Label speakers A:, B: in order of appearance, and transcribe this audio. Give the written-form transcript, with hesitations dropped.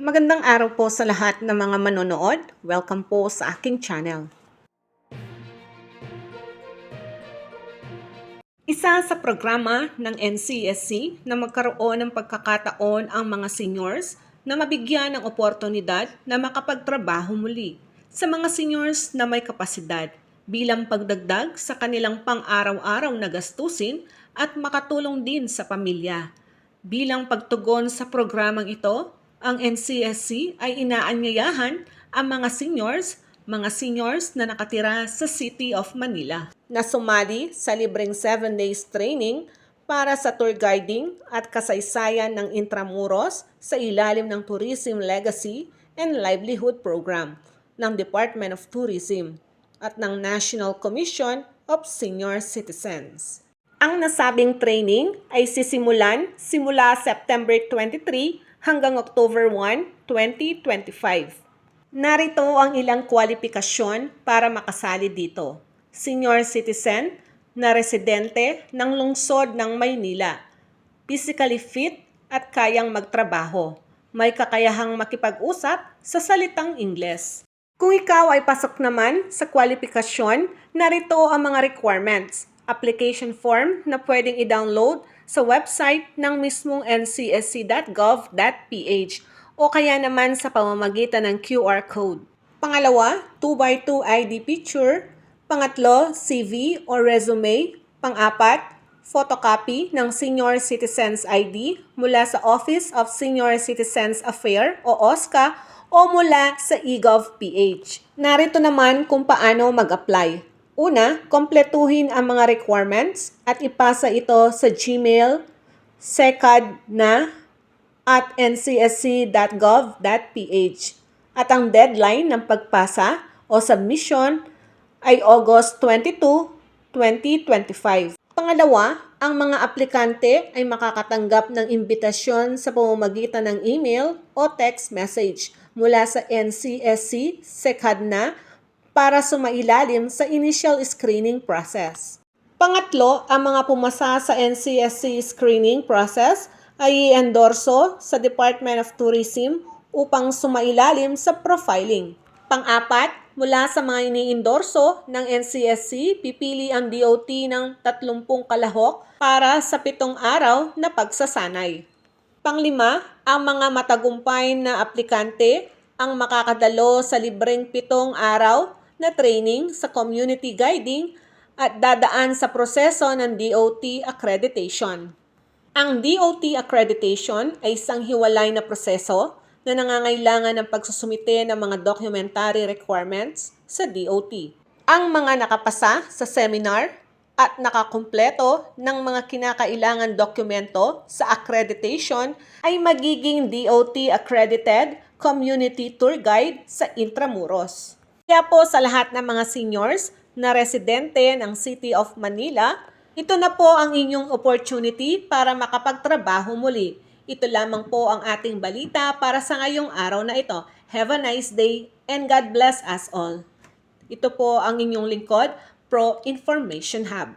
A: Magandang araw po sa lahat ng mga manonood. Welcome po sa aking channel. Isa sa programa ng NCSC na magkaroon ng pagkakataon ang mga seniors na mabigyan ng oportunidad na makapagtrabaho muli sa mga seniors na may kapasidad bilang pagdagdag sa kanilang pang-araw-araw na gastusin at makatulong din sa pamilya. Bilang pagtugon sa programang ito, ang NCSC ay inaanyayahan ang mga seniors na nakatira sa City of Manila na sumali sa libreng 7 days training para sa tour guiding at kasaysayan ng Intramuros sa ilalim ng Tourism Legacy and Livelihood Program ng Department of Tourism at ng National Commission of Senior Citizens. Ang nasabing training ay simula September 23 hanggang October 1, 2025. Narito ang ilang kwalipikasyon para makasali dito. Senior citizen na residente ng lungsod ng Maynila, physically fit at kayang magtrabaho, may kakayahang makipag-usap sa salitang Ingles. Kung ikaw ay pasok naman sa kwalipikasyon, narito ang mga requirements. Application form na pwedeng i-download sa website ng mismong ncsc.gov.ph o kaya naman sa pamamagitan ng QR code. Pangalawa, 2x2 ID picture. Pangatlo, CV o resume. Pang-apat, photocopy ng Senior Citizens ID mula sa Office of Senior Citizens Affairs o OSCA o mula sa eGov.ph. Narito naman kung paano mag-apply. Una, kompletuhin ang mga requirements at ipasa ito sa Gmail secad@ncsc.gov.ph. At ang deadline ng pagpasa o submission ay August 22, 2025. Pangalawa, ang mga aplikante ay makakatanggap ng imbitasyon sa pamamagitan ng email o text message mula sa NCSC SECADNA para sumailalim sa initial screening process. Pangatlo, ang mga pumasa sa NCSC screening process ay i-endorso sa Department of Tourism upang sumailalim sa profiling. Pang-apat, mula sa mga ini-endorso ng NCSC, pipili ang DOT ng 30 kalahok para sa 7 araw na pagsasanay. Panglima, ang mga matagumpay na aplikante ang makakadalo sa libreng 7 araw na training sa community guiding at dadaan sa proseso ng DOT accreditation. Ang DOT accreditation ay isang hiwalay na proseso na nangangailangan ng pagsusumite ng mga documentary requirements sa DOT. Ang mga nakapasa sa seminar at nakakumpleto ng mga kinakailangan dokumento sa accreditation ay magiging DOT accredited community tour guide sa Intramuros. Kaya po sa lahat ng mga seniors na residente ng City of Manila, ito na po ang inyong opportunity para makapagtrabaho muli. Ito lamang po ang ating balita para sa ngayong araw na ito. Have a nice day and God bless us all. Ito po ang inyong lingkod, Pro Information Hub.